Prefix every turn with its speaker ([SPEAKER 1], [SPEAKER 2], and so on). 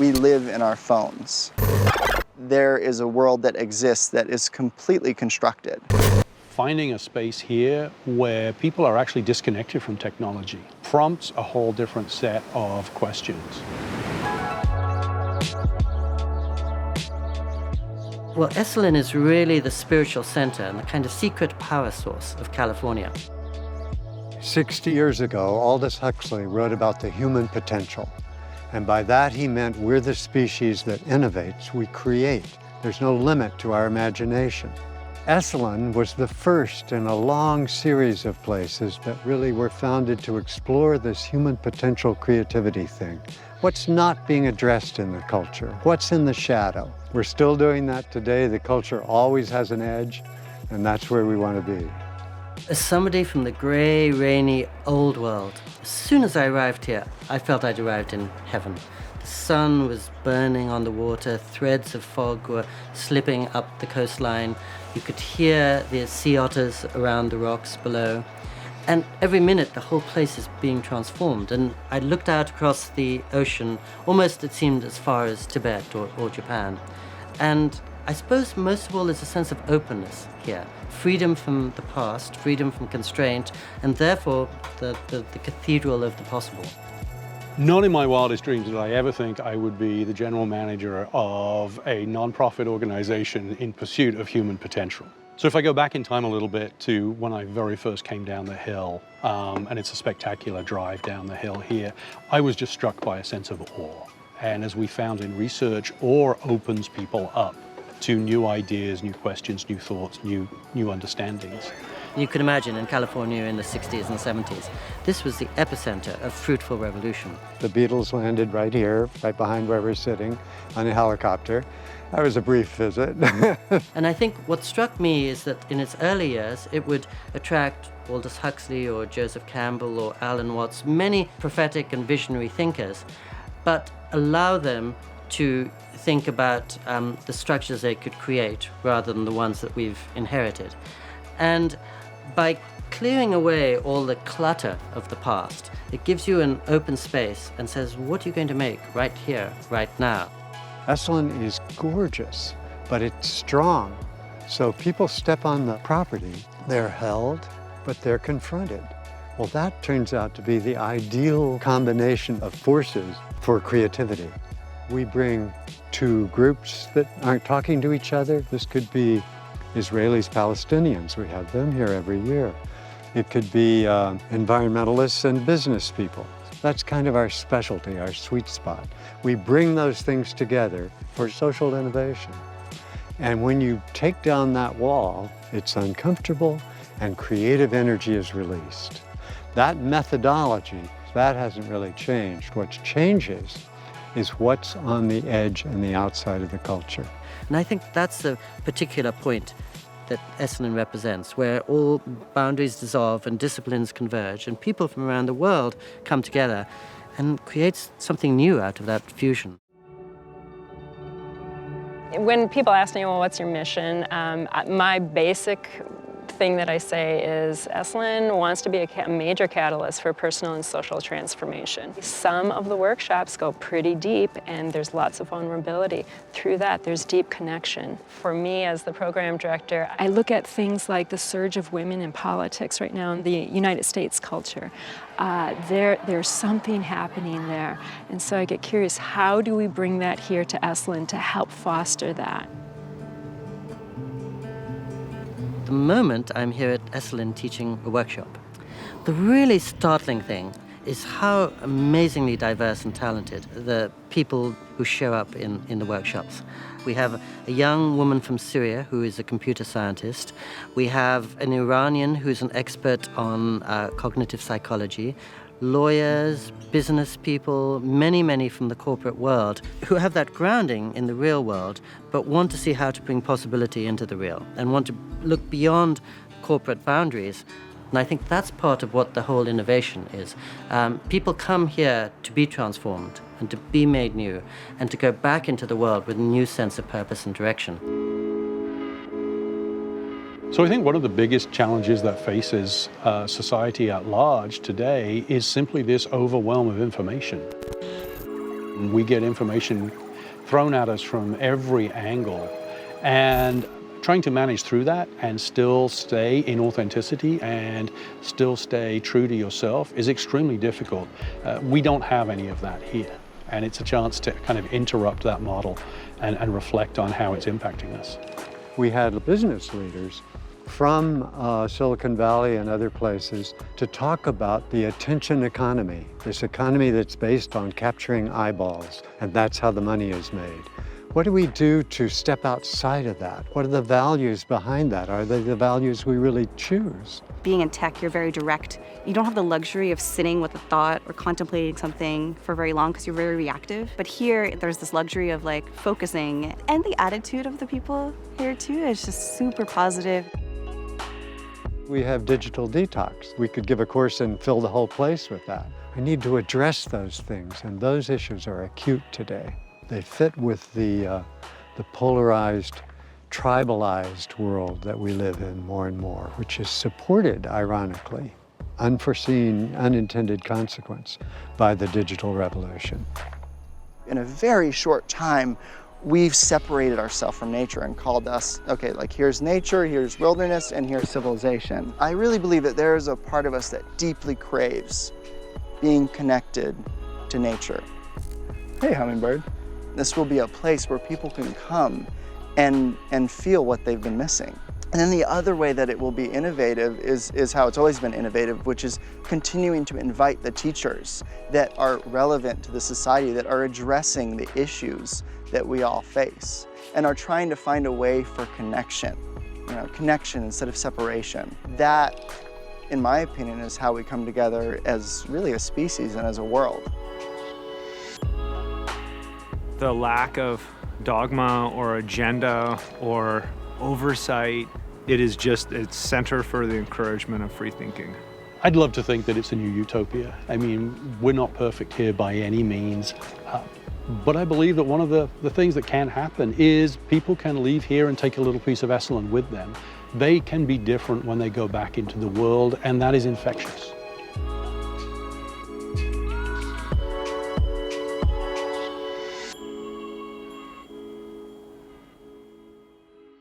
[SPEAKER 1] We live in our phones. There is a world that exists that is completely constructed.
[SPEAKER 2] Finding a space here where people are actually disconnected from technology prompts a whole different set of questions.
[SPEAKER 3] Well, Esalen is really the spiritual center and the kind of secret power source of California.
[SPEAKER 4] 60 years ago, Aldous Huxley wrote about the human potential. And by that, he meant we're the species that innovates, we create. There's no limit to our imagination. Esalen was the first in a long series of places that really were founded to explore this human potential creativity thing. What's not being addressed in the culture? What's in the shadow? We're still doing that today. The culture always has an edge, and that's where we want to be.
[SPEAKER 3] As somebody from the gray, rainy, old world, as soon as I arrived here, I felt I'd arrived in heaven. The sun was burning on the water, threads of fog were slipping up the coastline. You could hear the sea otters around the rocks below. And every minute, the whole place is being transformed. And I looked out across the ocean, almost it seemed as far as Tibet or Japan. And I suppose most of all there's a sense of openness here. Freedom from the past, freedom from constraint, and therefore the cathedral of the possible.
[SPEAKER 2] Not in my wildest dreams did I ever think I would be the general manager of a nonprofit organization in pursuit of human potential. So if I go back in time a little bit to when I very first came down the hill, and it's a spectacular drive down the hill here, I was just struck by a sense of awe. And as we found in research, awe opens people up to new ideas, new questions, new thoughts, new understandings.
[SPEAKER 3] You can imagine in California in the 60s and 70s, this was the epicenter of fruitful revolution.
[SPEAKER 4] The Beatles landed right here, right behind where we're sitting, on a helicopter. That was a brief visit.
[SPEAKER 3] And I think what struck me is that in its early years, it would attract Aldous Huxley or Joseph Campbell or Alan Watts, many prophetic and visionary thinkers, but allow them to think about the structures they could create rather than the ones that we've inherited. And by clearing away all the clutter of the past, it gives you an open space and says, what are you going to make right here, right now?
[SPEAKER 4] Esalen is gorgeous, but it's strong. So people step on the property, they're held, but they're confronted. Well, that turns out to be the ideal combination of forces for creativity. We bring two groups that aren't talking to each other. This could be Israelis, Palestinians. We have them here every year. It could be environmentalists and business people. That's kind of our specialty, our sweet spot. We bring those things together for social innovation. And when you take down that wall, it's uncomfortable and creative energy is released. That methodology, that hasn't really changed. What changes is what's on the edge and the outside of the culture.
[SPEAKER 3] And I think that's the particular point that Esalen represents, where all boundaries dissolve and disciplines converge, and people from around the world come together and create something new out of that fusion.
[SPEAKER 5] When people ask me, well, what's your mission? My basic thing that I say is Esalen wants to be a major catalyst for personal and social transformation. Some of the workshops go pretty deep and there's lots of vulnerability. Through that, there's deep connection. For me as the program director, I look at things like the surge of women in politics right now in the United States culture. There's something happening there. And so I get curious, how do we bring that here to Esalen to help foster that?
[SPEAKER 3] The moment I'm here at Esalen teaching a workshop, the really startling thing is how amazingly diverse and talented the people who show up in the workshops. We have a young woman from Syria who is a computer scientist. We have an Iranian who's an expert on cognitive psychology. Lawyers, business people, many from the corporate world who have that grounding in the real world but want to see how to bring possibility into the real and want to look beyond corporate boundaries. And I think that's part of what the whole innovation is. People come here to be transformed and to be made new and to go back into the world with a new sense of purpose and direction.
[SPEAKER 2] So I think one of the biggest challenges that faces society at large today is simply this overwhelm of information. information. We get information thrown at us from every angle. And trying to manage through that and still stay in authenticity and still stay true to yourself is extremely difficult. We don't have any of that here. And it's a chance to kind of interrupt that model and reflect on how it's impacting us.
[SPEAKER 4] We had business leaders from Silicon Valley and other places to talk about the attention economy, this economy that's based on capturing eyeballs, and that's how the money is made. What do we do to step outside of that? What are the values behind that? Are they the values we really choose?
[SPEAKER 6] Being in tech, you're very direct. You don't have the luxury of sitting with a thought or contemplating something for very long because you're very reactive. But here, there's this luxury of like focusing. And the attitude of the people here too is just super positive.
[SPEAKER 4] We have digital detox. We could give a course and fill the whole place with that. I need to address those things, and those issues are acute today. They fit with the polarized, tribalized world that we live in more and more, which is supported, ironically, unforeseen, unintended consequence by the digital revolution.
[SPEAKER 1] In a very short time, we've separated ourselves from nature and called us, okay, like here's nature, here's wilderness, and here's civilization. I really believe that there is a part of us that deeply craves being connected to nature. Hey, hummingbird. This will be a place where people can come and feel what they've been missing. And then the other way that it will be innovative is how it's always been innovative, which is continuing to invite the teachers that are relevant to the society, that are addressing the issues that we all face, and are trying to find a way for connection, connection instead of separation. That, in my opinion, is how we come together as really a species and as a world.
[SPEAKER 7] The lack of dogma or agenda or oversight, it's center for the encouragement of free thinking.
[SPEAKER 2] I'd love to think that it's a new utopia. I mean, we're not perfect here by any means, but I believe that one of the things that can happen is people can leave here and take a little piece of Esalen with them. They can be different when they go back into the world, and that is infectious.